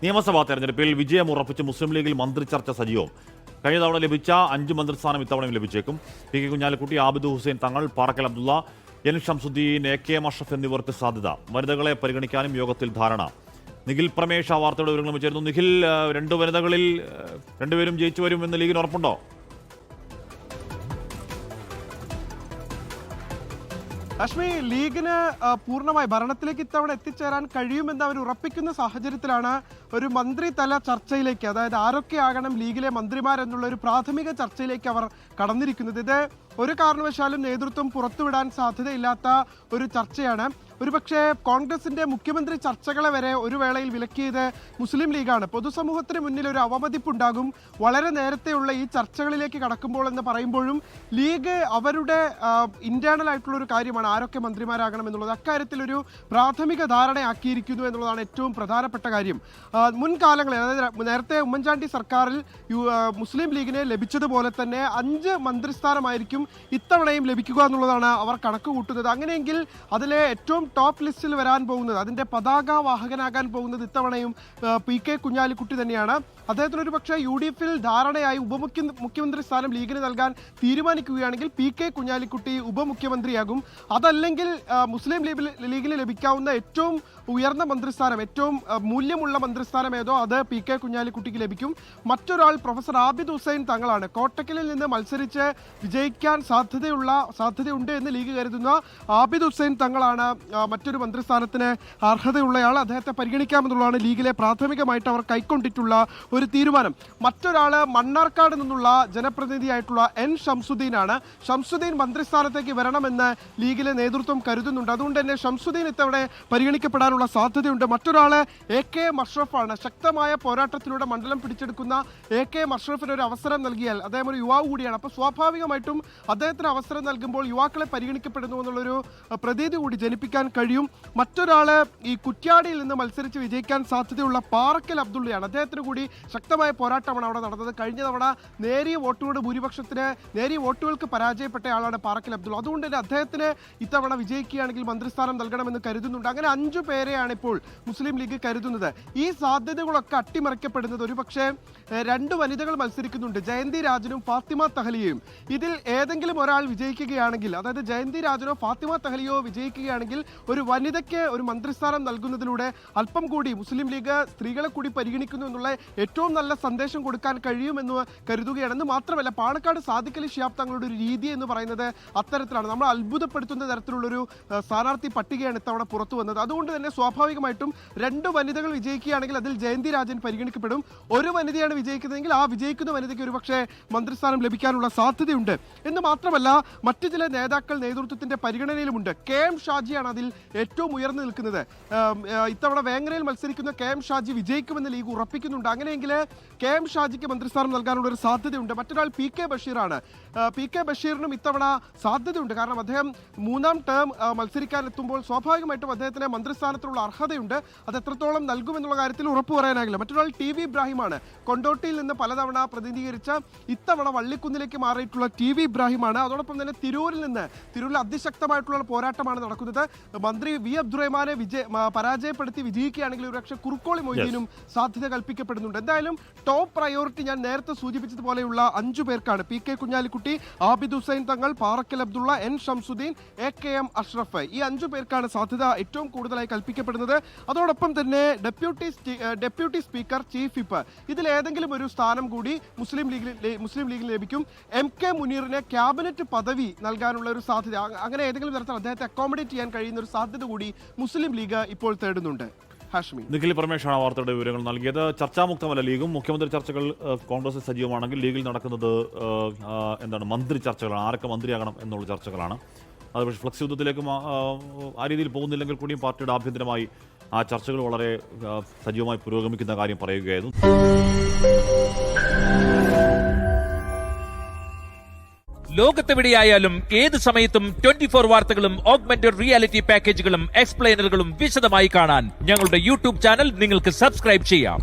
നിയമസഭാ തെരഞ്ഞെടുപ്പിൽ വിജയം ഉറപ്പിച്ച് മുസ്ലിം ലീഗിൽ മന്ത്രി ചർച്ച സജീവം. കഴിഞ്ഞ തവണ ലഭിച്ച 5 മന്ത്രിസ്ഥാനം ഇത്തവണയും ലഭിച്ചേക്കും. P K Kunhalikutty, Abid Hussain Thangal, Parakkal Abdulla, N Shamsuddin, AK Ashraf എന്നിവർക്ക് സാധ്യത. വനിതകളെ പരിഗണിക്കാനും യോഗത്തിൽ ധാരണ. നിഖിൽ പ്രമേഷ വാർത്തയുടെ വിവരങ്ങൾ വെച്ചിരുന്നു. നിഖിൽ, 2 വനിതകളിൽ 2 പേരും ജയിച്ചു വരുമെന്ന് ലീഗിന് ഉറപ്പുണ്ടോ? അശ്മി, ലീഗിന് പൂർണ്ണമായി ഭരണത്തിലേക്ക് ഇത്തവണ എത്തിച്ചേരാൻ കഴിയുമെന്ന് അവർ ഉറപ്പിക്കുന്ന സാഹചര്യത്തിലാണ് ഒരു മന്ത്രിതല ചർച്ചയിലേക്ക്, അതായത് ആരൊക്കെയാകണം ലീഗിലെ മന്ത്രിമാരെന്നുള്ള ഒരു പ്രാഥമിക ചർച്ചയിലേക്ക് അവർ കടന്നിരിക്കുന്നത്. ഇത് ഒരു കാരണവശാലും നേതൃത്വം പുറത്തുവിടാൻ സാധ്യതയില്ലാത്ത ഒരു ചർച്ചയാണ്. ഒരുപക്ഷെ കോൺഗ്രസിന്റെ മുഖ്യമന്ത്രി ചർച്ചകളെ വരെ ഒരു വേളയിൽ വിലക്കിയത് മുസ്ലിം ലീഗാണ്. പൊതുസമൂഹത്തിന് മുന്നിൽ ഒരു അവമതിപ്പുണ്ടാകും വളരെ നേരത്തെയുള്ള ഈ ചർച്ചകളിലേക്ക് കടക്കുമ്പോൾ എന്ന് പറയുമ്പോഴും ലീഗ് അവരുടെ ഇന്റേണൽ ആയിട്ടുള്ള ഒരു കാര്യമാണ് ആരൊക്കെ മന്ത്രിമാരാകണം എന്നുള്ളത്. അക്കാര്യത്തിൽ ഒരു പ്രാഥമിക ധാരണയാക്കിയിരിക്കുന്നു എന്നുള്ളതാണ് ഏറ്റവും പ്രധാനപ്പെട്ട കാര്യം. മുൻകാലങ്ങളിൽ, അതായത് നേരത്തെ ഉമ്മൻചാണ്ടി സർക്കാരിൽ മുസ്ലിം ലീഗിന് ലഭിച്ചതുപോലെ തന്നെ 5 മന്ത്രിസ്ഥാനമായിരിക്കും ഇത്തവണയും ലഭിക്കുക എന്നുള്ളതാണ് അവർ കണക്ക് കൂട്ടുന്നത്. അങ്ങനെയെങ്കിൽ അതിലെ ഏറ്റവും ടോപ്പ് ലിസ്റ്റിൽ വരാൻ പോകുന്നത്, അതിന്റെ പതാക വാഹകനാകാൻ പോകുന്നത് ഇത്തവണയും PK കുഞ്ഞാലിക്കുട്ടി തന്നെയാണ്. അദ്ദേഹത്തിന് ഒരു പക്ഷേ UDFിൽ ധാരണയായി മുഖ്യമന്ത്രി സ്ഥാനം ലീഗിന് നൽകാൻ തീരുമാനിക്കുകയാണെങ്കിൽ PK കുഞ്ഞാലിക്കുട്ടി ഉപമുഖ്യമന്ത്രിയാകും. അതല്ലെങ്കിൽ മുസ്ലിം ലീഗിന് ലഭിക്കാവുന്ന ഏറ്റവും ഉയർന്ന മന്ത്രിസ്ഥാനം, ഏറ്റവും മൂല്യമുള്ള മന്ത്രിസ്ഥാനം ഏതോ അത് PK കുഞ്ഞാലിക്കുട്ടിക്ക് ലഭിക്കും. മറ്റൊരാൾ പ്രൊഫസർ ആബിദ് ഹുസൈൻ തങ്ങളാണ്. കോട്ടക്കലിൽ നിന്ന് മത്സരിച്ച് വിജയിക്കാൻ സാധ്യതയുണ്ട് എന്ന് ലീഗ് കരുതുന്ന ആബിദ് ഹുസൈൻ തങ്ങളാണ് മറ്റൊരു മന്ത്രിസ്ഥാനത്തിന് അർഹതയുള്ളയാൾ. അദ്ദേഹത്തെ പരിഗണിക്കാമെന്നുള്ളതാണ് ലീഗിലെ പ്രാഥമികമായിട്ട് അവർ കൈക്കൊണ്ടിട്ടുള്ള ഒരു തീരുമാനം. മറ്റൊരാൾ മണ്ണാർക്കാട് നിന്നുള്ള ജനപ്രതിനിധിയായിട്ടുള്ള N ഷംസുദ്ദീനാണ്. ഷംസുദ്ദീൻ മന്ത്രിസ്ഥാനത്തേക്ക് വരണമെന്ന് ലീഗിലെ നേതൃത്വം കരുതുന്നുണ്ട്. അതുകൊണ്ട് തന്നെ ഷംസുദ്ദീൻ ഇത്തവണ പരിഗണിക്കപ്പെടാനുള്ള സാധ്യതയുണ്ട്. മറ്റൊരാൾ AK അഷ്റഫാണ്. ശക്തമായ പോരാട്ടത്തിലൂടെ മണ്ഡലം പിടിച്ചെടുക്കുന്ന AK അഷ്റഫിന് ഒരു അവസരം നൽകിയാൽ, അദ്ദേഹം ഒരു യുവാവ് കൂടിയാണ്, അപ്പോൾ സ്വാഭാവികമായിട്ടും അദ്ദേഹത്തിന് അവസരം നൽകുമ്പോൾ യുവാക്കളെ പരിഗണിക്കപ്പെടുന്നു എന്നുള്ളൊരു പ്രതീതി കൂടി ജനിപ്പിക്കാൻ കഴിയും. മറ്റൊരാൾ ഈ കുറ്റ്യാടിയിൽ നിന്ന് മത്സരിച്ച് വിജയിക്കാൻ സാധ്യതയുള്ള പാറക്കൽ അബ്ദുള്ളയാണ്. അദ്ദേഹത്തിന് കൂടി ശക്തമായ പോരാട്ടമാണ് അവിടെ നടന്നത്. കഴിഞ്ഞ തവണ നേരിയ വോട്ടുകൾക്ക് പരാജയപ്പെട്ട ആളാണ് പാറക്കൽ അബ്ദുള്ള. അതുകൊണ്ട് തന്നെ അദ്ദേഹത്തിന് ഇത്തവണ വിജയിക്കുകയാണെങ്കിൽ മന്ത്രിസ്ഥാനം നൽകണമെന്ന് കരുതുന്നുണ്ട്. അങ്ങനെ 5 പേരെയാണ് ഇപ്പോൾ മുസ്ലിം ലീഗ് കരുതുന്നത്. ഈ സാധ്യതകളൊക്കെ അട്ടിമറിക്കപ്പെടുന്നത് ഒരുപക്ഷെ 2 വനിതകൾ മത്സരിക്കുന്നുണ്ട്, ജയന്തി രാജനും ഫാത്തിമ തഹലിയയും. ഇതിൽ ഏതെങ്കിലും ഒരാൾ വിജയിക്കുകയാണെങ്കിൽ, അതായത് ജയന്തി രാജനോ ഫാത്തിമ തഹലിയോ വിജയിക്കുകയാണെങ്കിൽ ഒരു വനിതയ്ക്ക് ഒരു മന്ത്രിസ്ഥാനം നൽകുന്നതിലൂടെ അല്പം കൂടി മുസ്ലിം ലീഗ് സ്ത്രീകളെ കൂടി പരിഗണിക്കുന്നു എന്നുള്ള ഏറ്റവും നല്ല സന്ദേശം കൊടുക്കാൻ കഴിയുമെന്ന് കരുതുകയാണെന്ന് മാത്രമല്ല, പാണക്കാട് സാദിഖ് അലി ശിഹാബ് തങ്ങളുടെ ഒരു രീതി എന്ന് പറയുന്നത് അത്തരത്തിലാണ്. നമ്മൾ അത്ഭുതപ്പെടുത്തുന്ന തരത്തിലുള്ളൊരു സ്ഥാനാർത്ഥി പട്ടികയാണ് ഇത്തവണ പുറത്തു വന്നത്. അതുകൊണ്ട് തന്നെ സ്വാഭാവികമായിട്ടും 2 വനിതകൾ വിജയിക്കുകയാണെങ്കിൽ അതിൽ ജയന്തി രാജൻ പരിഗണിക്കപ്പെടും. ഒരു വനിതയാണ് വിജയിക്കുന്നതെങ്കിൽ ആ വിജയിക്കുന്ന വനിതയ്ക്ക് ഒരുപക്ഷെ മന്ത്രിസ്ഥാനം ലഭിക്കാനുള്ള സാധ്യതയുണ്ട്. എന്ന് മാത്രമല്ല, മറ്റു ചില നേതാക്കൾ നേതൃത്വത്തിന്റെ പരിഗണനയിലുമുണ്ട്. KM ഷാജിയാണ് അതിൽ ഏറ്റവും ഉയർന്നു നിൽക്കുന്നത്. ഇത്തവണ വേങ്ങരയിൽ മത്സരിക്കുന്ന KM ഷാജി വിജയിക്കുമെന്ന് ലീഗ് ഉറപ്പിക്കുന്നുണ്ട്. അങ്ങനെയെങ്കിൽ KM ഷാജിക്ക് മന്ത്രിസ്ഥാനം നൽകാനുള്ള ഒരു സാധ്യതയുണ്ട്. മറ്റൊരാൾ PK ബഷീറാണ്. PK ബഷീറിനും ഇത്തവണ സാധ്യതയുണ്ട്. കാരണം അദ്ദേഹം 3ാം ടേം മത്സരിക്കാൻ എത്തുമ്പോൾ സ്വാഭാവികമായിട്ടും അദ്ദേഹത്തിന് മന്ത്രിസ്ഥാനത്തിനുള്ള അർഹതയുണ്ട്. അത് എത്രത്തോളം നൽകുമെന്നുള്ള കാര്യത്തിൽ ഉറപ്പ് പറയാനാകില്ല. മറ്റൊരാൾ TV ഇബ്രാഹിമാണ്. കൊണ്ടോട്ടിയിൽ നിന്ന് പലതവണ പ്രതിനിധീകരിച്ച ഇത്തവണ വള്ളിക്കുന്നിലേക്ക് മാറിയിട്ടുള്ള TV ഇബ്രാഹിമാണ്. അതോടൊപ്പം തന്നെ തിരൂരിൽ അതിശക്തമായിട്ടുള്ള പോരാട്ടമാണ് നടക്കുന്നത്. മന്ത്രി V അബ്ദുറഹ്മാനെ പരാജയപ്പെടുത്തി വിജയിക്കുകയാണെങ്കിൽ ഒരുപക്ഷെ കുറുക്കോളി മൊയ്തീനും സാധ്യത കൽപ്പിക്കപ്പെടുന്നുണ്ട്. എന്തായാലും ടോപ്പ് പ്രയോറിറ്റി ഞാൻ നേരത്തെ സൂചിപ്പിച്ചതുപോലെയുള്ള 5 പേർക്കാണ്. PK Kunhalikutty, Abid Hussain Thangal, Parakkal Abdulla, N Shamsuddin, AKM Ashraf, ഈ 5 പേർക്കാണ് സാധ്യത ഏറ്റവും കൂടുതലായി കൽപ്പിക്കപ്പെടുന്നത്. അതോടൊപ്പം തന്നെ ഡെപ്യൂട്ടി സ്പീക്കർ, ചീഫ് വിപ്പ്, ഇതിലേതെങ്കിലും ഒരു സ്ഥാനം കൂടി മുസ്ലിം ലീഗിൽ ലഭിക്കും. MK മുനീറിനെ ക്യാബിനറ്റ് പദവി നൽകാനുള്ള ഒരു സാധ്യത, അങ്ങനെ ഏതെങ്കിലും തരത്തിൽ അദ്ദേഹത്തെ അക്കോമഡേറ്റ് ചെയ്യാൻ കഴിയുന്ന ഒരു സാധ്യത കൂടി മുസ്ലിം ലീഗ് ഇപ്പോൾ തേടുന്നുണ്ട്. ഹാഷ്മി, നിഖിൽ പരമേഷാണ് വാർത്തയുടെ വിവരങ്ങൾ നൽകിയത്. ചർച്ചാമുക്തമല്ല ലീഗും. മുഖ്യമന്ത്രി ചർച്ചകൾ കോൺഗ്രസ് സജീവമാണെങ്കിൽ ലീഗിൽ നടക്കുന്നത് മന്ത്രി ചർച്ചകളാണ്. ആരൊക്കെ മന്ത്രിയാകണം എന്നുള്ള ചർച്ചകളാണ്. അത് പക്ഷേ ഫ്ലക്സ് യുദ്ധത്തിലേക്ക് ആ രീതിയിൽ പോകുന്നില്ലെങ്കിൽ കൂടിയും പാർട്ടിയുടെ ആഭ്യന്തരമായി ആ ചർച്ചകൾ വളരെ സജീവമായി പുരോഗമിക്കുന്ന കാര്യം പറയുകയായിരുന്നു. ലോകത്തെവിടെയായാലും ഏത് സമയത്തും 24 വാർത്തകളും ഓഗ്മെന്റഡ് റിയാലിറ്റി പാക്കേജുകളും എക്സ്പ്ലെയിനറുകളും വിശദമായി കാണാൻ ഞങ്ങളുടെ YouTube ചാനൽ നിങ്ങൾക്ക് സബ്സ്ക്രൈബ് ചെയ്യാം.